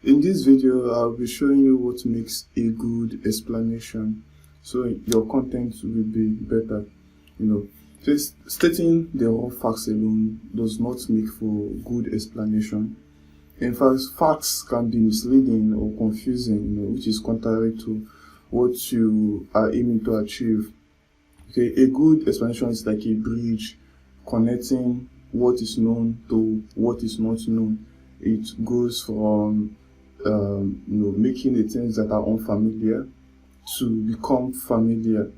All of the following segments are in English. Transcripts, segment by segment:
In this video, I'll be showing you what makes a good explanation, so your content will be better. Just stating the raw facts alone does not make for good explanation. In fact, facts can be misleading or confusing, which is contrary to what you are aiming to achieve. Okay, a good explanation is like a bridge connecting what is known to what is not known. It goes from making the things that are unfamiliar to become familiar.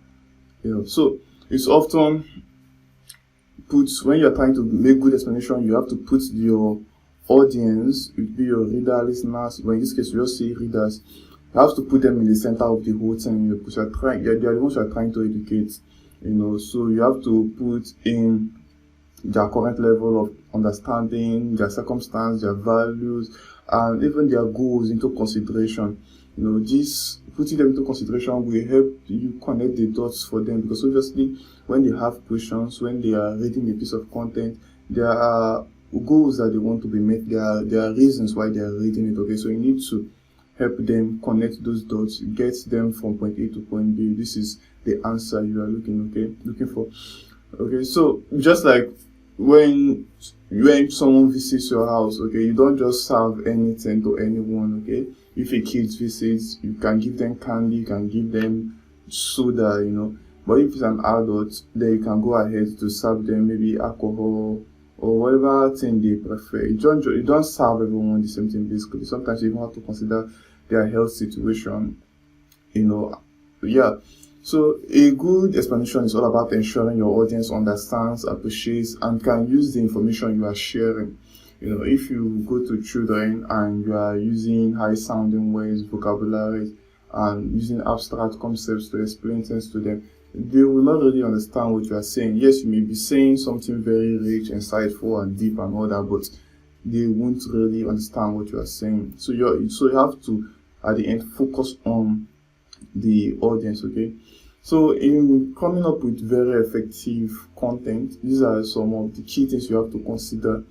So it's often put, when you're trying to make good explanation, you have to put your audience, it would be your reader, listeners, but in this case, we just say readers. You have to put them in the center of the whole thing, because they are the ones you are trying to educate. So you have to put in their current level of understanding, their circumstance, their values, and even their goals into consideration. This putting them into consideration will help you connect the dots for them, because obviously when they have questions, when they are reading a piece of content, there are goals that they want to be met. There are reasons why they are reading it. Okay, so you need to help them connect those dots, get them from point A to point B. This is the answer you are looking for. Okay, so just like when someone visits your house, okay, you don't just serve anything to anyone. Okay, if a kid visits, you can give them candy, you can give them soda, but if it's an adult, then you can go ahead to serve them maybe alcohol or whatever thing they prefer. You don't serve everyone the same thing, basically. Sometimes you even have to consider their health situation. So a good explanation is all about ensuring your audience understands, appreciates, and can use the information you are sharing. If you go to children and you are using high-sounding words, vocabulary, and using abstract concepts to explain things to them, they will not really understand what you are saying. Yes, you may be saying something very rich, insightful, and deep and all that, but they won't really understand what you are saying. So you have to, at the end, focus on the audience. Okay, so in coming up with very effective content, these are some of the key things you have to consider.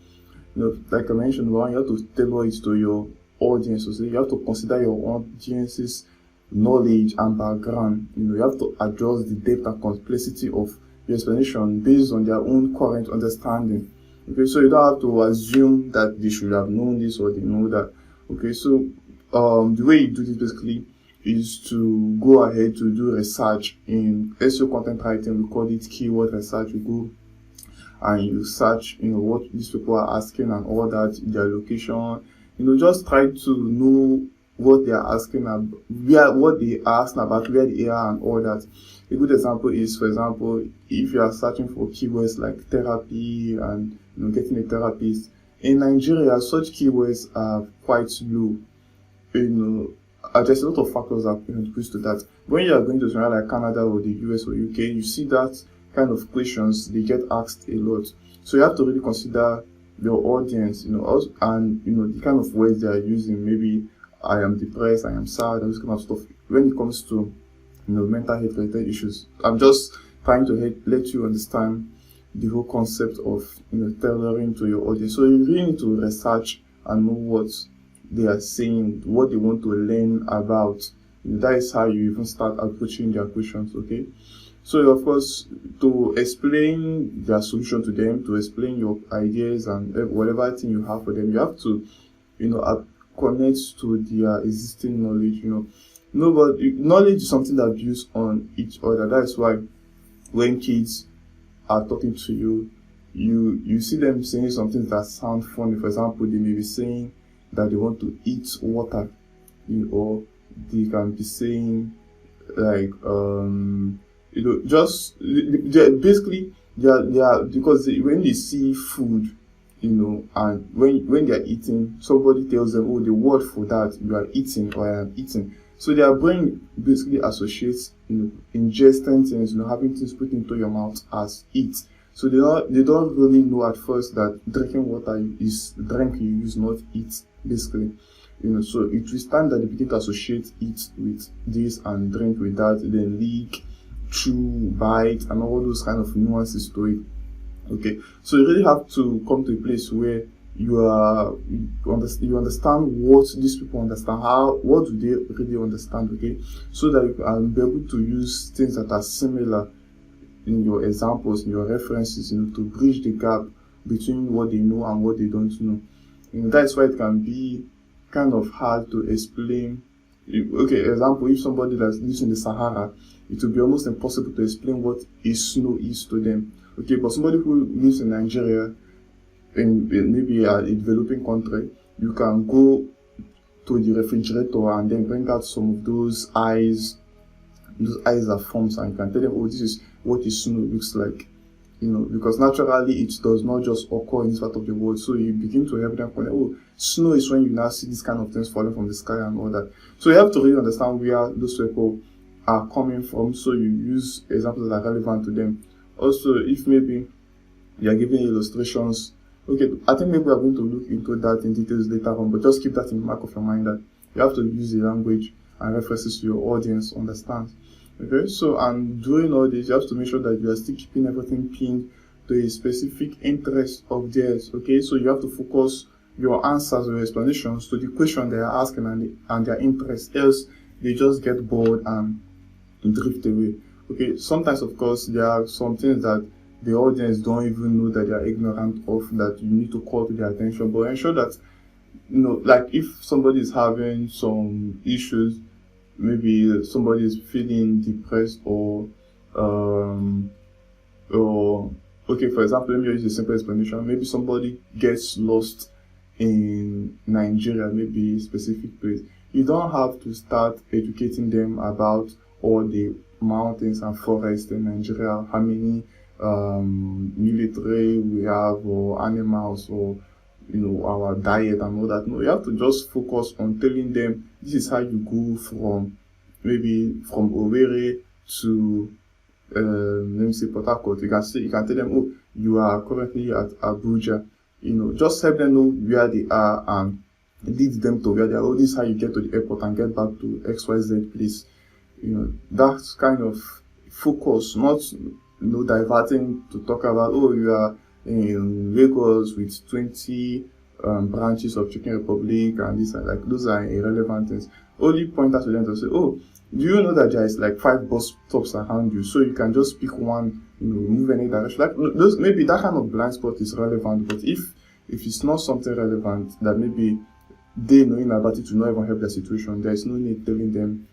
Like I mentioned, you have to tailor it to your audience. So you have to consider your audience's knowledge and background. You have to adjust the depth and complexity of your explanation based on their own current understanding. Okay, so you don't have to assume that they should have known this or they know that. Okay, so the way you do this basically is to go ahead to do research in SEO content writing. We call it keyword research. You go and you search, what these people are asking and all that, their location. Just try to know what they are asking about, what they asked about, where they are, and all that. A good example is, for example, if you are searching for keywords like therapy and getting a therapist in Nigeria, such keywords are quite low. There's a lot of factors that contribute to that. When you are going to somewhere like Canada or the US or UK, you see that kind of questions, they get asked a lot. So you have to really consider your audience, and the kind of words they are using. Maybe I am depressed, I am sad, and this kind of stuff. When it comes to mental health related issues, I'm just trying to let you understand the whole concept of tailoring to your audience. So you really need to research and know what they are saying, what they want to learn about. That is how you even start approaching their questions. Okay, so of course, to explain their solution to them, to explain your ideas and whatever thing you have for them, you have to connect to their existing knowledge. Knowledge is something that builds on each other. That is why when kids are talking to you, you see them saying something that sound funny. For example, they may be saying that they want to eat water, or they can be saying like basically they are because when they see food, and when they are eating, somebody tells them, oh, the word for that, you are eating or I am eating. So their brain basically associates ingesting things, having things put into your mouth as eat. So they don't really know at first that drinking water is drink you use, not eat, basically. So it will stand that they begin to associate eat with this and drink with that, then lick, chew, bite, and all those kind of nuances to it. Okay, so you really have to come to a place where you understand what these people understand, what do they really understand, okay, so that you can be able to use things that are similar in your examples, in your references, to bridge the gap between what they know and what they don't know. That's why it can be kind of hard to explain. Okay, example, if somebody that lives in the Sahara, it will be almost impossible to explain what snow is to them. Okay, but somebody who lives in Nigeria, in maybe a developing country, you can go to the refrigerator and then bring out some of those eyes are forms, and you can tell them, oh, this is what the snow looks like. Because naturally it does not just occur in this part of the world. So you begin to help them connect, oh, snow is when you now see these kind of things falling from the sky and all that. So you have to really understand where those people are coming from, so you use examples that are relevant to them. Also, if maybe you are giving illustrations, okay, I think maybe we are going to look into that in details later on, but just keep that in the back of your mind that you have to use the language and references to your audience understand. Okay, so and doing all this, you have to make sure that you are still keeping everything pinned to a specific interest of theirs. Okay, so you have to focus your answers or your explanations to the question they are asking and their interest, else they just get bored and drift away. Okay, sometimes of course there are some things that the audience don't even know that they are ignorant of, that you need to call to their attention, but ensure that, like if somebody is having some issues, maybe somebody is feeling depressed or okay, for example, let me use a simple explanation. Maybe somebody gets lost in Nigeria, maybe a specific place. You don't have to start educating them about all the mountains and forests in Nigeria, how many military we have, or animals, or our diet and all that. No, you have to just focus on telling them this is how you go from Owerri to let me say Port Harcourt. You can tell them, oh, you are currently at Abuja. Just help them know where they are and lead them to where they are. Oh, this is how you get to the airport and get back to XYZ place. That's kind of focus, not diverting to talk about, oh, you are in Lagos with 20 branches of Chicken Republic and this, and like those are irrelevant things. Only point out to them to say, oh, do you know that there is like 5 bus stops around you, so you can just pick one, move any direction. Like those, maybe that kind of blind spot is relevant, but if it's not something relevant that maybe they knowing about it to not even help their situation, there is no need telling them,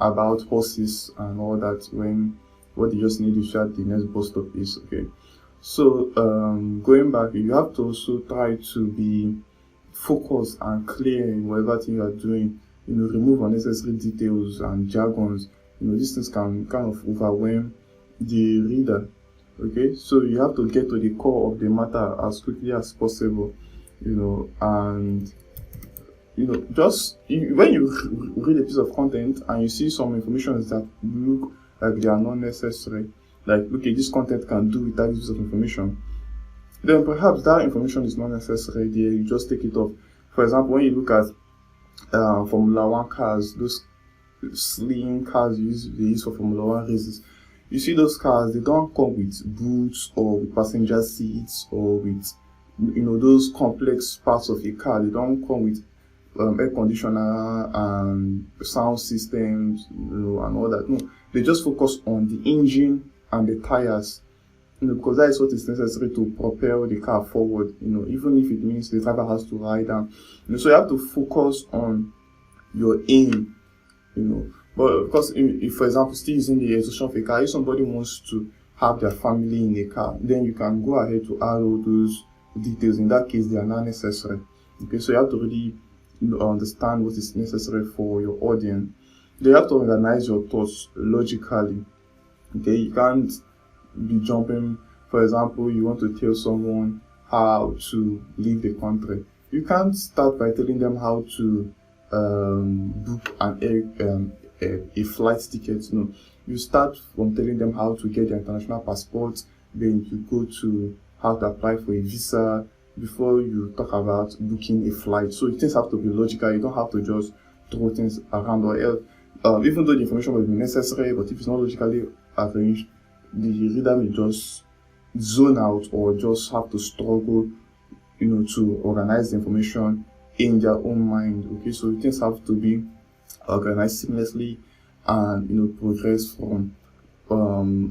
about horses and all that, when what you just need to shout the next bus stop is. Okay, so going back, you have to also try to be focused and clear in whatever thing you are doing. Remove unnecessary details and jargons. These things can kind of overwhelm the reader. Okay, so you have to get to the core of the matter as quickly as possible. And just when you read a piece of content and you see some information that look like they are not necessary, like, okay, this content can do without this piece of information, then perhaps that information is not necessary there. You just take it off. For example, when you look at Formula 1 cars, those slim cars they use for Formula 1 races, you see those cars, they don't come with boots or with passenger seats or with those complex parts of a car. They don't come with air conditioner and sound systems, and all that. No, they just focus on the engine and the tires, because that is what is necessary to propel the car forward. Even if it means the driver has to ride down. So you have to focus on your aim. But because if for example, still using the illustration of a car, if somebody wants to have their family in a car, then you can go ahead to add all those details. In that case, they are not necessary. Okay, so you have to really understand what is necessary for your audience. They have to organize your thoughts logically. Okay, you can't be jumping. For example, you want to tell someone how to leave the country. You can't start by telling them how to book a flight ticket. No, you start from telling them how to get their international passport. Then you go to how to apply for a visa before you talk about booking a flight. So things have to be logical. You don't have to just throw things around, or else, even though the information will be necessary, but if it's not logically arranged, the reader may just zone out or just have to struggle, to organize the information in their own mind. Okay, so things have to be organized seamlessly and progress from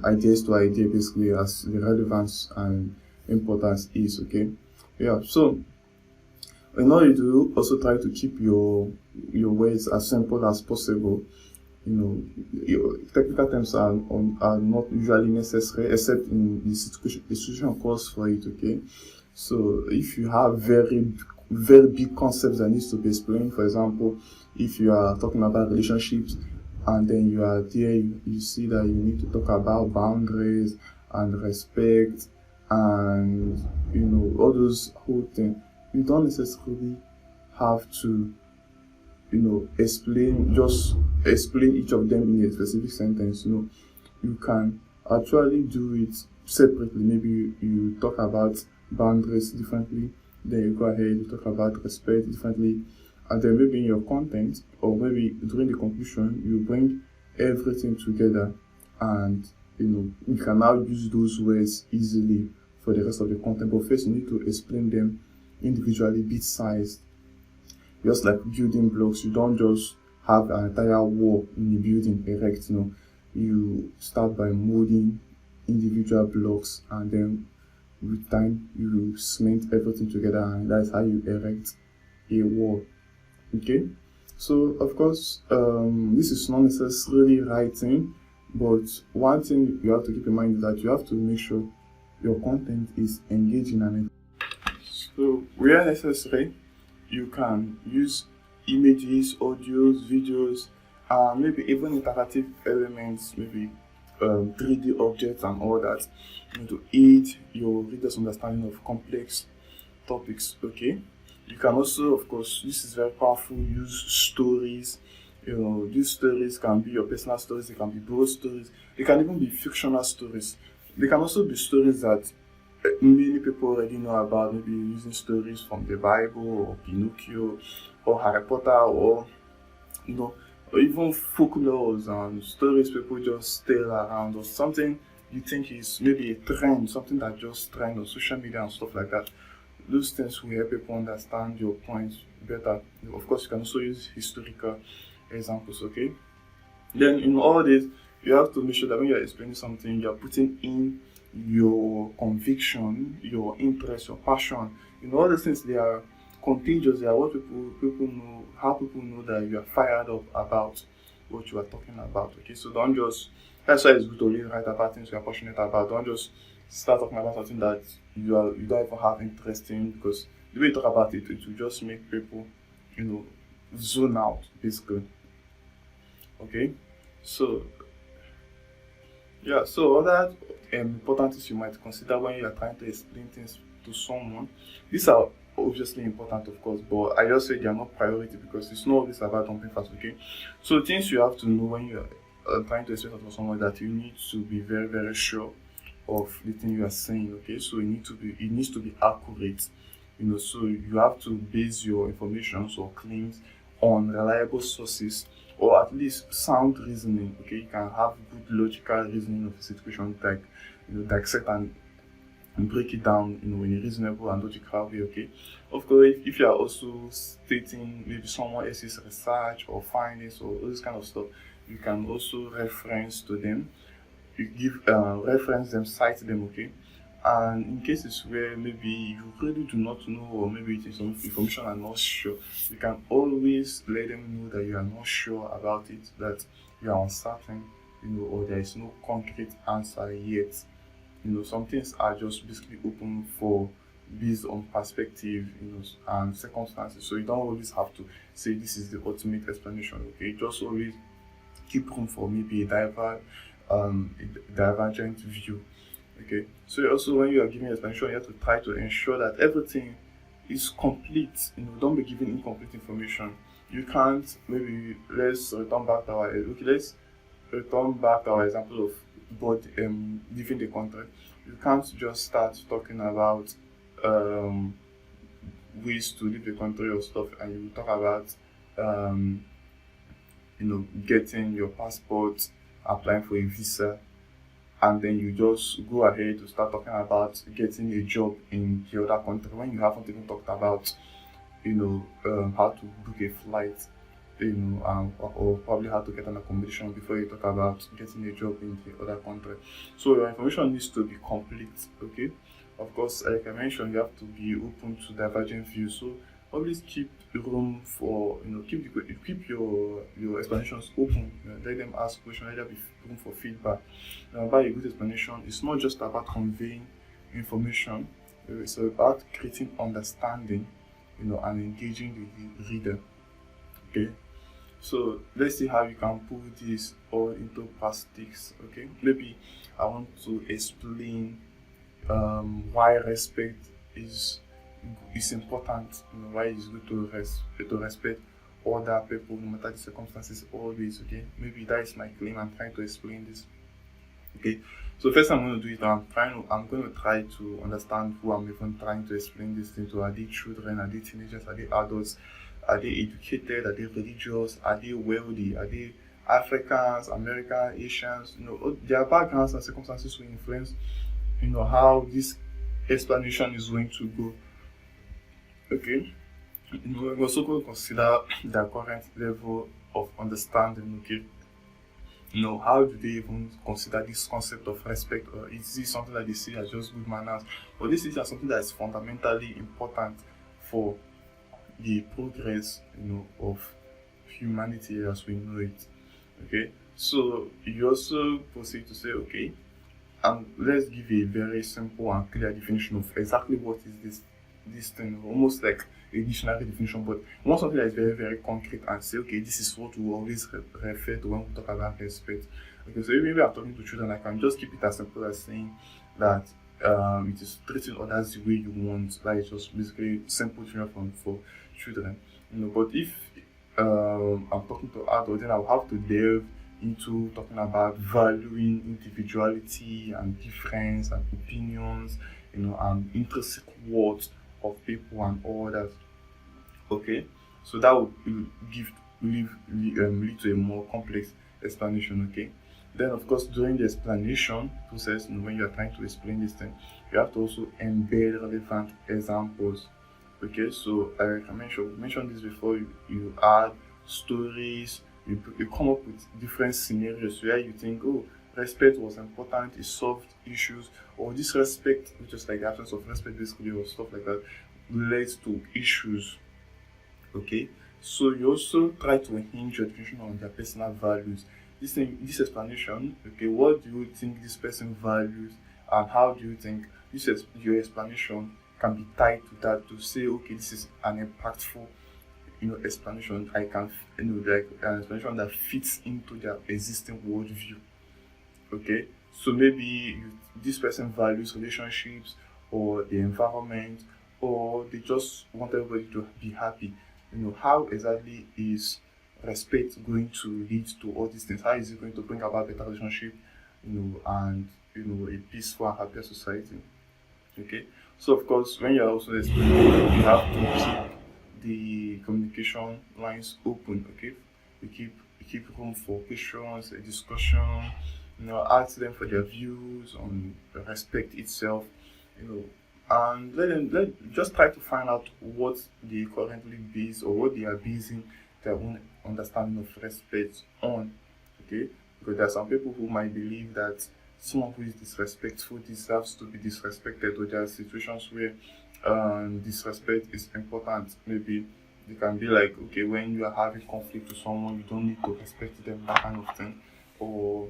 ideas to idea, basically, as the relevance and importance is. Okay, yeah. So in order to also try to keep your words as simple as possible, your technical terms are not usually necessary except in the situation calls for it. Okay, so if you have very big concepts that needs to be explained, for example, if you are talking about relationships and then you are there, you see that you need to talk about boundaries and respect and all those whole things, you don't necessarily have to explain each of them in a specific sentence. You can actually do it separately. Maybe you talk about boundaries differently, then you go ahead, you talk about respect differently, and then maybe in your content or maybe during the conclusion, you bring everything together, and you can now use those words easily for the rest of the content. But first, you need to explain them individually, bit-sized, just like building blocks. You don't just have an entire wall in the building erect. You start by molding individual blocks, and then with time you cement everything together, and that's how you erect a wall. Okay, so of course, this is not necessarily writing, but one thing you have to keep in mind is that you have to make sure your content is engaging and so where necessary, you can use images, audios, videos, maybe even interactive elements, maybe 3D objects and all that, to aid your readers' understanding of complex topics. Okay, you can also, of course, this is very powerful, use stories. These stories can be your personal stories, they can be broad stories, they can even be fictional stories. They can also be stories that many people already know about, maybe using stories from the Bible or Pinocchio or Harry Potter, or or even folklores and stories people just tell around, or something you think is maybe a trend, something that just trend on social media and stuff like that. Those things will help people understand your points better. Of course, you can also use historical examples. Okay, then in all this, you have to make sure that when you're explaining something, you're putting in your conviction, your interest, your passion. All these things, they are contagious. They are what people know, how people know that you are fired up about what you are talking about. Okay, so don't just, that's why it's good to really write about things you are passionate about. Don't just start talking about something that you don't even have interest in, because the way you talk about it, it will just make people zone out, basically. Okay, so yeah, so other important things you might consider when you are trying to explain things to someone. These are obviously important, of course, but I just say they are not priority because it's not always about jumping fast. Okay, so things you have to know when you are trying to explain something to someone, that you need to be very, very sure of the thing you are saying. Okay, so it needs to be accurate. So you have to base your information or claims on reliable sources, or at least sound reasoning. Okay, you can have good logical reasoning of the situation, like dissect and break it down in a reasonable and logical way. Okay, of course, if you are also stating maybe someone else's research or findings or all this kind of stuff, you can also reference to them. You give reference them, cite them. Okay, and in cases where maybe you really do not know, or maybe it is some information are not sure, you can always let them know that you are not sure about it, that you are uncertain, or there is no concrete answer yet. Some things are just basically open for based on perspective, and circumstances. So you don't always have to say this is the ultimate explanation. Okay, just always keep room for maybe a divergent view. Okay, so also when you are giving explanation, you have to try to ensure that everything is complete. Don't be giving incomplete information. You can't, maybe let's return back to our example of leaving the country. You can't just start talking about ways to leave the country or stuff, and you talk about getting your passport, applying for a visa, and then you just go ahead to start talking about getting a job in the other country when you haven't even talked about, how to book a flight, or probably how to get an accommodation before you talk about getting a job in the other country. So your information needs to be complete, okay? Of course, like I mentioned, you have to be open to divergent views. So always keep room for, keep your explanations open. Let them ask questions, let there be room for feedback. By a good explanation, it's not just about conveying information, it's about creating understanding, and engaging the reader. Okay, so let's see how you can put this all into practice. Okay, maybe I want to explain why respect is important. Why it's good to respect other people no matter the circumstances always. Okay, maybe that is my claim. I'm trying to explain this. Okay, so first I'm going to do it. I'm going to try to understand who I'm even trying to explain this thing to. Are they children? Are they teenagers? Are they adults? Are they educated? Are they religious? Are they wealthy? Are they Africans, Americans, Asians? Their backgrounds and circumstances will influence, how this explanation is going to go. Okay, we're also going to consider their current level of understanding. Okay, how do they even consider this concept of respect, or is this something that they see as just good manners, or this is something that is fundamentally important for the progress, of humanity as we know it. Okay, so you also proceed to say, okay, let's give a very simple and clear definition of exactly what is this thing, almost like a dictionary definition, but we want something that is very, very concrete and say, okay, this is what we always refer to when we talk about respect. Okay, so maybe I'm talking to children, I can just keep it as simple as saying that it is treating others the way you want. That is just basically simple definition for children. But if I'm talking to adults, then I'll have to delve into talking about valuing individuality and difference and opinions, and intrinsic worth of people and all that. Okay, so that would lead to a more complex explanation. Okay, then of course during the explanation process, when you are trying to explain this thing, you have to also embed relevant examples. Okay, so I mentioned this before. You add stories. You come up with different scenarios where you think, oh, respect was important, it solved issues, or disrespect, which is like the absence of respect basically, or stuff like that, relates to issues. Okay, so you also try to hinge your definition on their personal values. This explanation, okay, what do you think this person values, and how do you think your explanation can be tied to that, to say, okay, this is an impactful explanation. I can like an explanation that fits into their existing worldview. Okay, so maybe this person values relationships or the environment, or they just want everybody to be happy. How exactly is respect going to lead to all these things? How is it going to bring about better relationship, and a peaceful and happier society? Okay, so of course when you're also explaining, you have to keep the communication lines open. Okay, you keep room for questions, a discussion. Ask them for their views on respect itself. And just try to find out what they currently base, or what they are basing their own understanding of respect on. Okay, because there are some people who might believe that someone who is disrespectful deserves to be disrespected, or there are situations where disrespect is important. Maybe they can be like, okay, when you are having conflict with someone, you don't need to respect them, that kind of thing. Or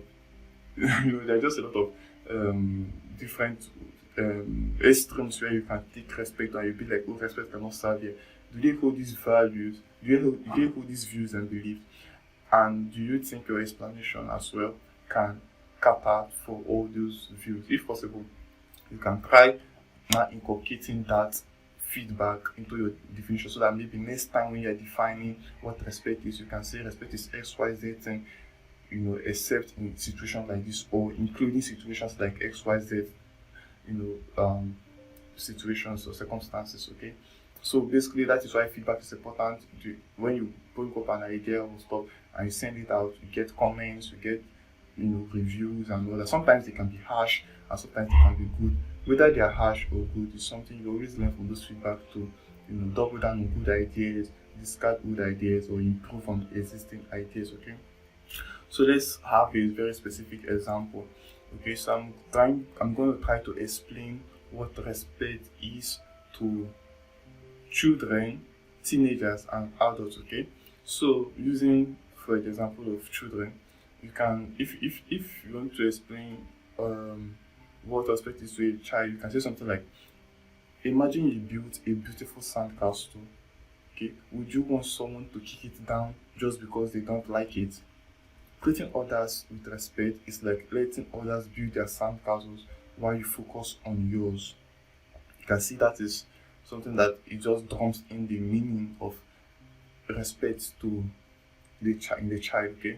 there are just a lot of different extremes where you can take respect and you be like, oh, respect cannot serve here. Do they hold these values? Do they hold these views and beliefs? And do you think your explanation as well can cater for all those views? If possible, you can try now inculcating that feedback into your definition, so that maybe next time when you're defining what respect is, you can say respect is XYZ thing, except in situations like this, or including situations like XYZ, situations or circumstances. Okay, so basically that is why feedback is important. When you bring up an idea or stuff and you send it out, you get comments, you get reviews and all that. Sometimes they can be harsh and sometimes they can be good. Whether they are harsh or good is something you always learn from those feedback to double down on good ideas, discard good ideas, or improve on existing ideas. Okay. So let's have a very specific example. Okay, so I'm going to try to explain what respect is to children, teenagers, and adults. Okay, so using for the example of children, you can if you want to explain what respect is to a child, you can say something like, imagine you built a beautiful sandcastle. Okay, would you want someone to kick it down just because they don't like it? Treating others with respect is like letting others build their sandcastles while you focus on yours. You can see that is something that it just drums in the meaning of respect to the child. Okay,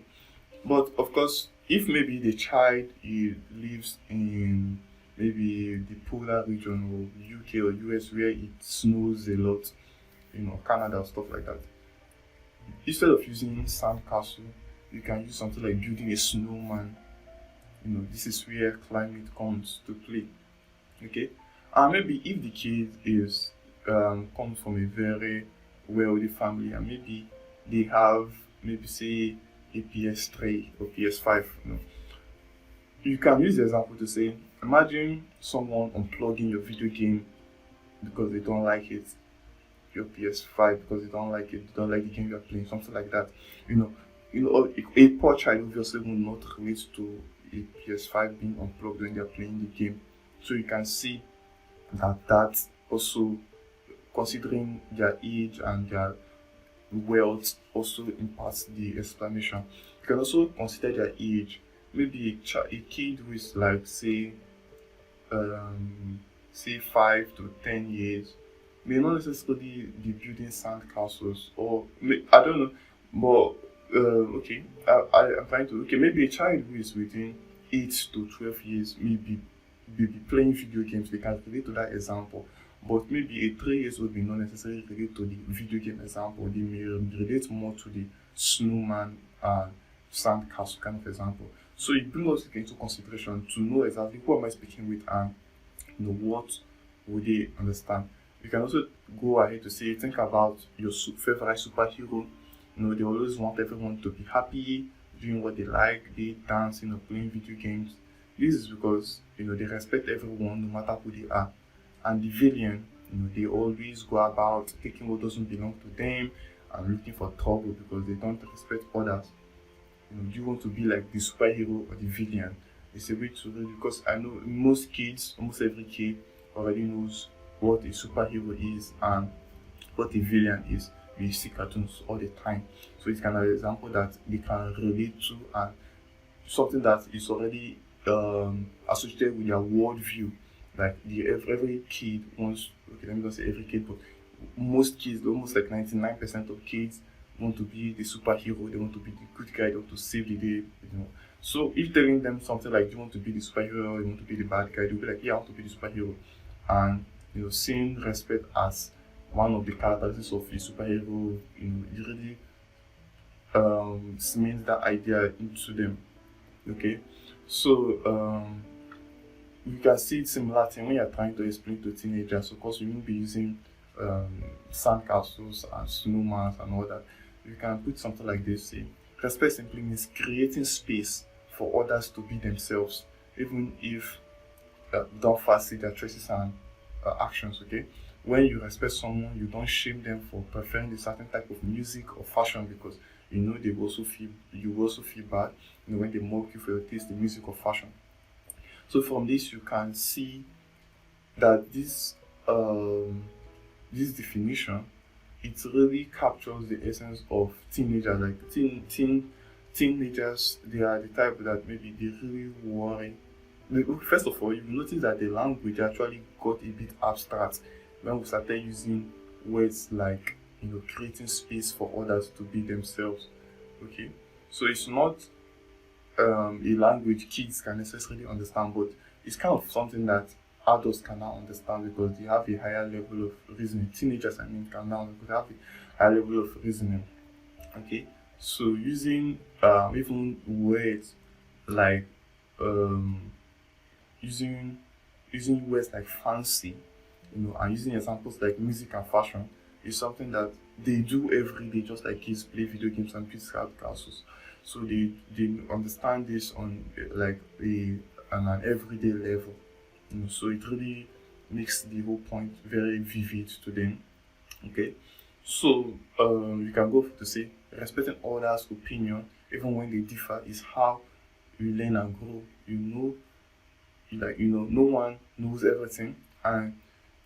but of course, if maybe the child lives in maybe the polar region or UK or US where it snows a lot, Canada, stuff like that. Instead of using sandcastle, you can use something like building a snowman. This is where climate comes to play. Okay, and maybe if the kid is comes from a very wealthy family and maybe they have maybe say a PS3 or PS5, you can use the example to say, imagine someone unplugging your video game because they don't like it, your PS5 because they don't like it, they don't like the game you're playing, something like that. A poor child obviously will not relate to a PS5 being unplugged when they're playing the game. So you can see that also, considering their age and their wealth, also impacts the explanation. You can also consider their age. Maybe a kid who is like say 5 to 10 years may not necessarily be building sand castles, or I don't know, but okay, I'm trying to, okay, maybe a child who is within 8 to 12 years may be playing video games. They can relate to that example, but maybe a 3 years old may not necessarily relate to the video game example. They may relate more to the snowman and sand castle kind of example. So it brings us into consideration to know exactly who am I speaking with and what would they understand. You can also go ahead to say, think about your favorite superhero. They always want everyone to be happy, doing what they like, they dancing or playing video games. This is because they respect everyone no matter who they are. And the villain, they always go about taking what doesn't belong to them and looking for trouble because they don't respect others. Do you want to be like the superhero or the villain? It's a way to read, because I know most kids, almost every kid already knows what a superhero is and what a villain is. We see cartoons all the time, so it's kind of an example that they can relate to and something that is already associated with their worldview. Like every kid wants. Okay, let me not say every kid, but most kids, almost like 99% of kids, want to be the superhero. They want to be the good guy. They want to save the day. So if telling them something like, "Do you want to be the superhero? You want to be the bad guy?" They'll be like, "Yeah, I want to be the superhero." And seeing respect as one of the characteristics of a superhero, it really cements that idea into them. Okay, so you can see it similar thing when you're trying to explain to teenagers. Of course, you won't be using sandcastles and snowmans and all that. You can put something like this: say, respect simply means creating space for others to be themselves, even if don't fancy their choices and actions. Okay, when you respect someone, you don't shame them for preferring a certain type of music or fashion, because they will also feel you will also feel bad when they mock you for your taste in music or fashion. So from this you can see that this definition, it really captures the essence of teenagers. Like teenagers, they are the type that maybe they really worry. First of all, you notice that the language actually got a bit abstract when we started using words like creating space for others to be themselves. Okay, so it's not a language kids can necessarily understand, but it's kind of something that adults can now understand because they have a higher level of reasoning. Teenagers, I mean, can now have a higher level of reasoning. Okay, so using even words like um, using words like fancy, and using examples like music and fashion is something that they do every day, just like kids play video games and build side castles. So they understand this on like on an everyday level. So it really makes the whole point very vivid to them. Okay, so you can go to say respecting others' opinion even when they differ is how you learn and grow. No one knows everything, and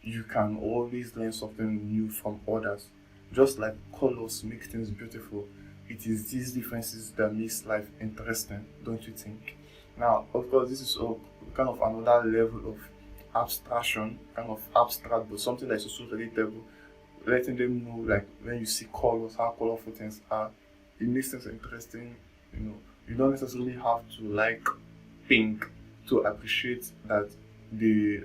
you can always learn something new from others. Just like colors make things beautiful, it is these differences that makes life interesting, don't you think? Now, of course, this is kind of another level of abstraction, kind of abstract, but something that is also relatable. Letting them know, like when you see colors, how colorful things are, it makes things interesting. You don't necessarily have to like pink to appreciate that the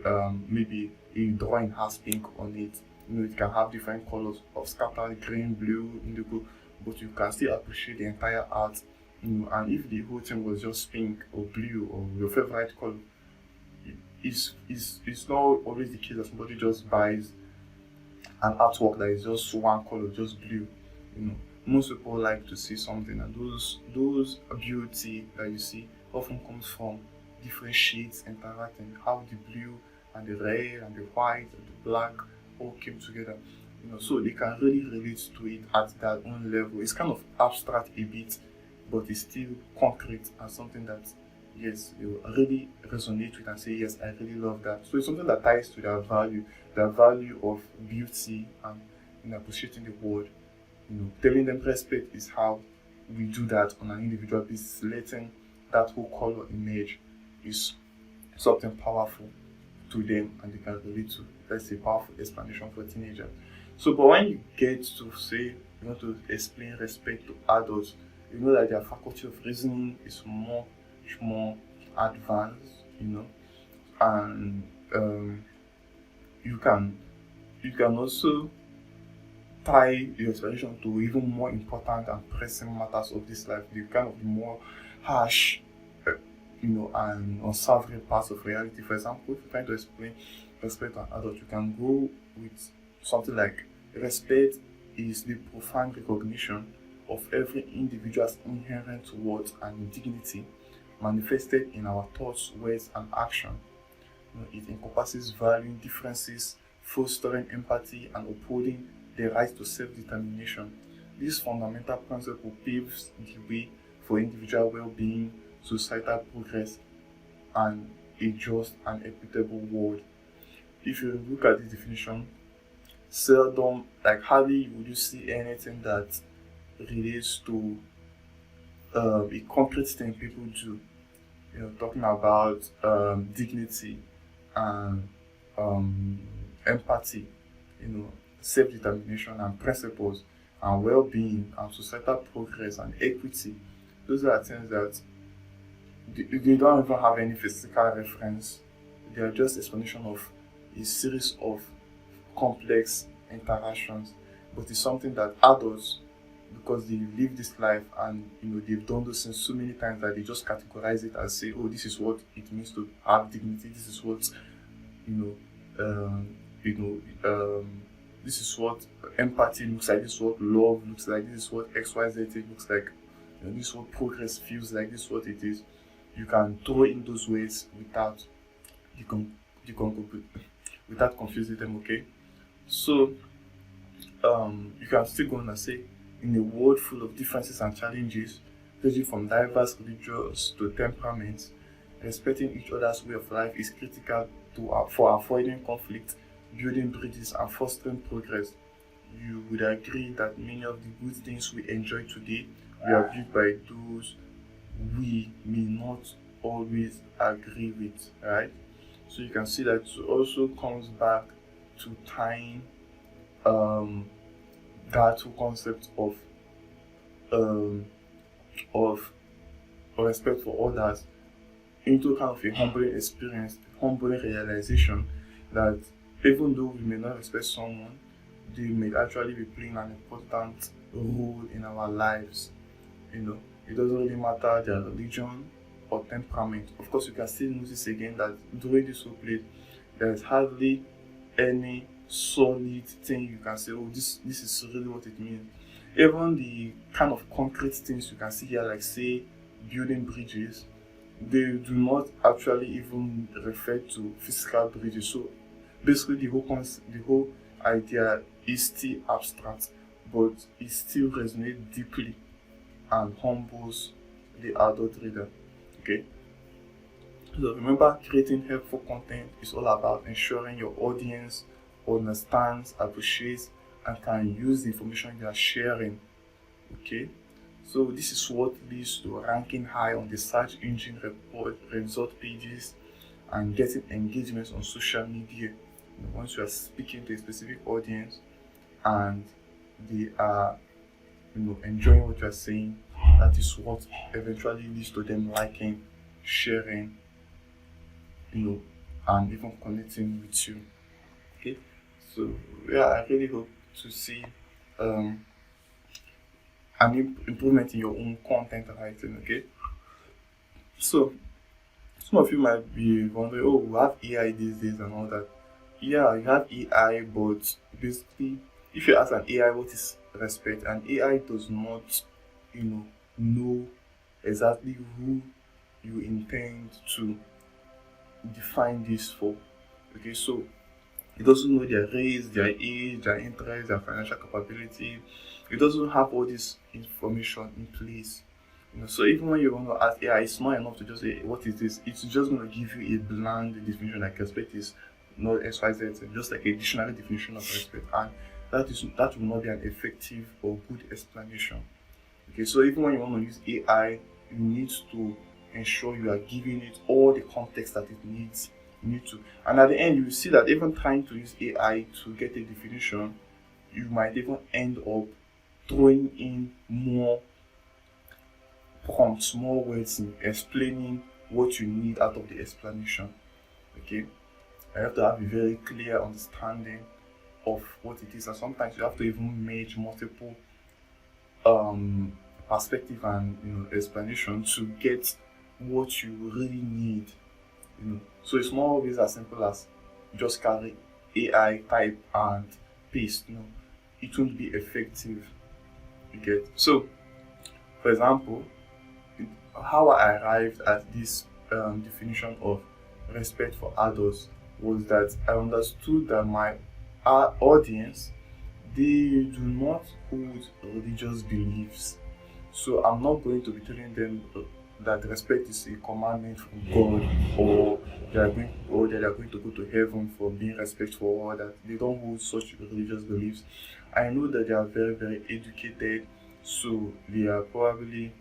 maybe a drawing has pink on it. It can have different colors of scattered green, blue, indigo, but you can still appreciate the entire art. And if the whole thing was just pink or blue or your favorite color, it's not always the case that somebody just buys an artwork that is just one color, just blue. Most people like to see something, and those beauty that you see often comes from different shades interacting, how the blue and the red and the white and the black all came together. So they can really relate to it at their own level. It's kind of abstract a bit, but it's still concrete and something that yes, you really resonate with and say, yes, I really love that. So it's something that ties to their value of beauty and appreciating the world. Telling them respect is how we do that on an individual basis. Letting that whole color emerge is something powerful to them and they can relate to. That's a powerful explanation for teenagers. So, but when you get to say you want to explain respect to adults, you know that their faculty of reasoning is much more advanced, and you can also tie your explanation to even more important and pressing matters of this life, the kind of more harsh, and unsavory parts of reality. For example, if you're trying to explain respect to an adult, you can go with something like respect is the profound recognition of every individual's inherent worth and dignity manifested in our thoughts, words, and action. It encompasses valuing differences, fostering empathy, and upholding the right to self-determination. This fundamental principle paves the way for individual well-being, societal progress, and a just and equitable world. If you look at this definition, seldom, like hardly would you see anything that relates to a concrete thing people do. Talking about dignity and empathy, self-determination and principles and well-being and societal progress and equity. Those are things that they don't even have any physical reference. They are just explanation of a series of complex interactions, but it's something that adults, because they live this life and they've done those things so many times that they just categorize it as say, oh, this is what it means to have dignity. This is what this is what empathy looks like. This is what love looks like. This is what XYZ looks like. This is what progress feels like. This is what it is. You can throw in those words without without confusing them. Okay, so you can still go on and say, in a world full of differences and challenges, ranging from diverse religions to temperaments, respecting each other's way of life is critical for avoiding conflict, building bridges, and fostering progress. You would agree that many of the good things we enjoy today were built by those we may not always agree with, right? So you can see that it also comes back to tying that whole concept of respect for others into kind of a humbling experience, humbling realization that even though we may not respect someone, they may actually be playing an important role in our lives. It doesn't really matter their religion, or temperament. Of course, you can still notice again that during this whole play, there's hardly any solid thing you can say, oh, this is really what it means. Even the kind of concrete things you can see here, like say building bridges, they do not actually even refer to physical bridges. So basically the whole idea is still abstract, but it still resonates deeply and humbles the adult reader. Okay. So remember, creating helpful content is all about ensuring your audience understands, appreciates, and can use the information you are sharing. Okay. So this is what leads to ranking high on the search engine result pages and getting engagements on social media. Once you are speaking to a specific audience and they are enjoying what you are saying, that is what eventually leads to them liking, sharing, and even connecting with you. Okay, so yeah, I really hope to see an improvement in your own content writing. Okay, so some of you might be wondering, oh, we have AI these days and all that. Yeah, you have AI, but basically, if you ask an AI what is respect, an AI does not, know exactly who you intend to define this for. Okay, so it doesn't know their race, their age, their interest, their financial capability. It doesn't have all this information in place. So even when you want to ask AI, it's not enough to just say, what is this? It's just going to give you a bland definition, like respect is not XYZ, just like a dictionary definition of respect. And that will not be an effective or good explanation. Okay, so even when you want to use AI, you need to ensure you are giving it all the context that it needs. You need to, and at the end, you will see that even trying to use AI to get a definition, you might even end up throwing in more prompts, more words in explaining what you need out of the explanation. Okay, I have to have a very clear understanding of what it is, and sometimes you have to even merge multiple perspective and explanation to get what you really need. So it's not always as simple as just carry AI, type and paste. It won't be effective. You get. So for example, how I arrived at this definition of respect for adults was that I understood that my audience, they do not hold religious beliefs. So I'm not going to be telling them that respect is a commandment from God, or they are going to go to heaven for being respectful, or that they don't hold such religious beliefs. I know that they are very, very educated, so they are probably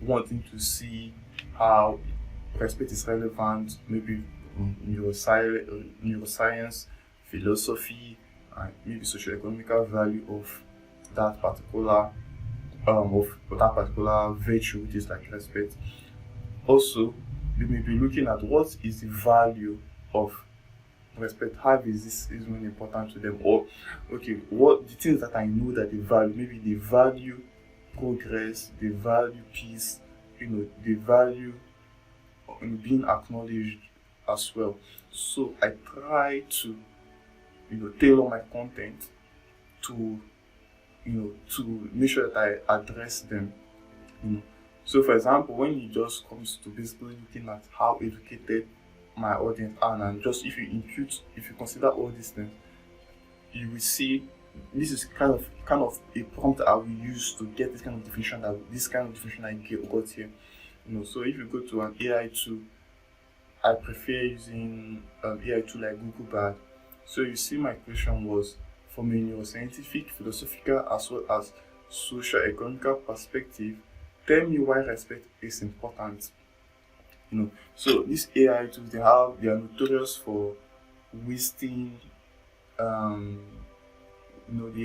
wanting to see how respect is relevant, maybe neuroscience, philosophy, and maybe socio-economical value of that particular virtue, which is like respect. Also, you may be looking at what is the value of respect. How is this even important to them? Or okay, what the things that I know that they value, maybe they value progress, they value peace, they value being acknowledged as well. So I try to tailor my content to to make sure that I address them. So for example, when it just comes to basically looking at how educated my audience are, and just if you consider all these things, you will see this is kind of a prompt I will use to get this kind of definition I got here. So if you go to an AI tool, I prefer using AI tool like Google Bard. So you see my question was, from a neuroscientific, philosophical, as well as socio-economical perspective, tell me why respect is important. So these AI tools, they are notorious for wasting. They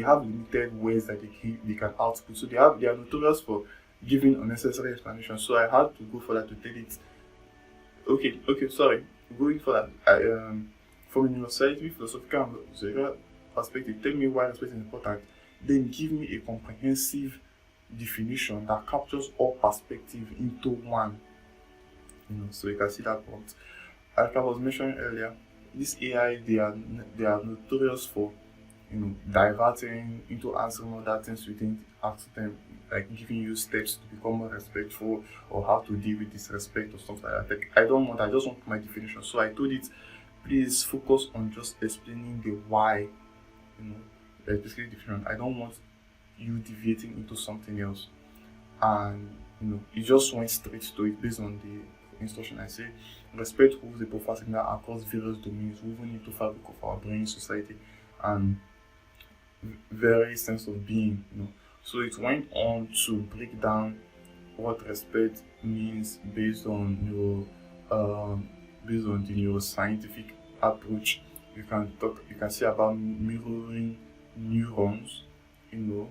have limited ways that they can output. So they are notorious for giving unnecessary explanations. So I had to go for that to tell it. Okay, sorry. Going for that, from a neuroscientific, philosophical, and social perspective, tell me why respect is important. Then give me a comprehensive definition that captures all perspective into one. So you can see that prompt. Like I was mentioning earlier, this AI, they are notorious for diverting into answering other things you didn't ask them, like giving you steps to become more respectful or how to deal with disrespect or something like that. Like, I just want my definition. So I told it, please focus on just explaining the why, basically different. I don't want you deviating into something else. And it just went straight to it based on the instruction. I say, respect holds the profile signal across various domains woven into fabric of our brain, society, and very sense of being. So it went on to break down what respect means based on the neuroscientific approach. You can see about mirroring neurons, you know,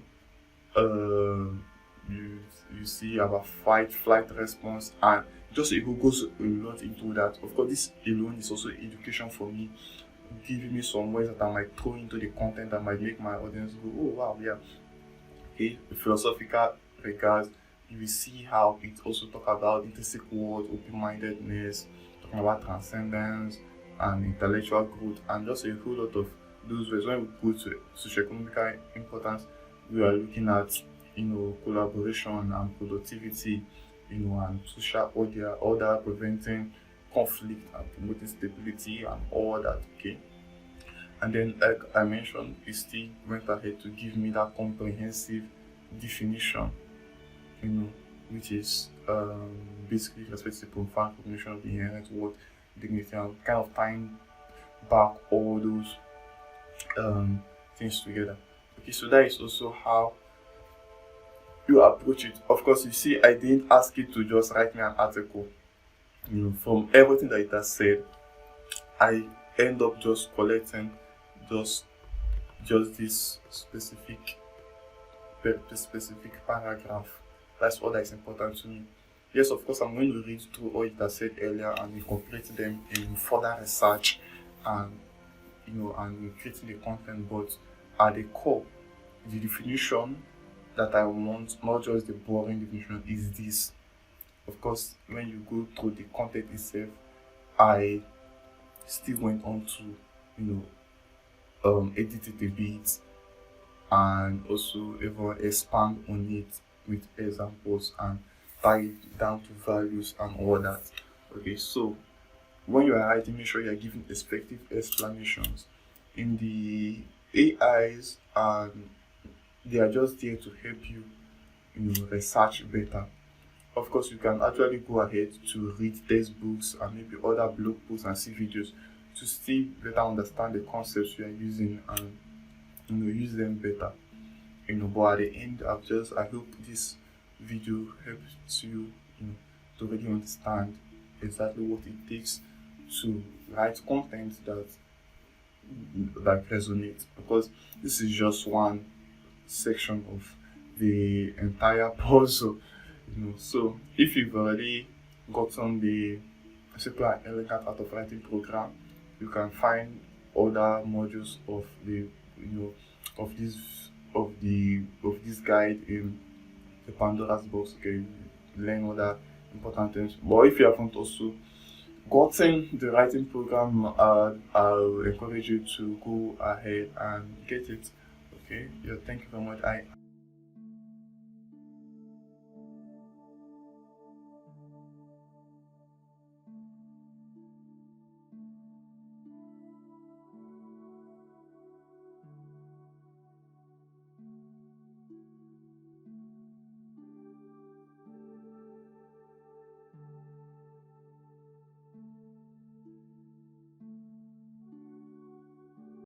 you see about fight flight response, and just it goes a lot into that. Of course, this alone is also education for me, giving me some ways that I might throw into the content that might make my audience go, oh wow, yeah. Okay, the philosophical regards, you will see how it also talk about intrinsic worth, open-mindedness, talking about transcendence and intellectual growth, and just a whole lot of those ways. When we go to socioeconomic importance, we are looking at collaboration and productivity, and social order, preventing conflict and promoting stability and all that. Okay. And then, like I mentioned, it still went ahead to give me that comprehensive definition, which is basically respects the profound recognition of the inherent worth, dignity, and kind of tying back all those things together. Okay, so that is also how you approach it. Of course, you see, I didn't ask it to just write me an article. From everything that it has said, I end up just collecting just this specific paragraph. That's all that is important to me. Yes, of course, I'm going to read through all it has said earlier and incorporate them in further research and and in creating the content. But at the core, the definition that I want, not just the boring definition, is this. Of course, when you go through the content itself, I still went on to edit it a bit and also even expand on it with examples and tie it down to values and all that. Okay, so when you are writing, make sure you are giving effective explanations. In the AIs, they are just there to help you, research better. Of course, you can actually go ahead to read textbooks and maybe other blog posts and see videos to still better understand the concepts you are using and use them better. But at the end, I hope this video helps you, to really understand exactly what it takes to write content that resonates, because this is just one section of the entire puzzle. So if you've already gotten the simple and elegant art of writing program, you can find other modules of the of this guide in the Pandora's box. Okay, learn other important things. But if you haven't also gotten the writing program, I'll encourage you to go ahead and get it. Okay, yeah, thank you very much.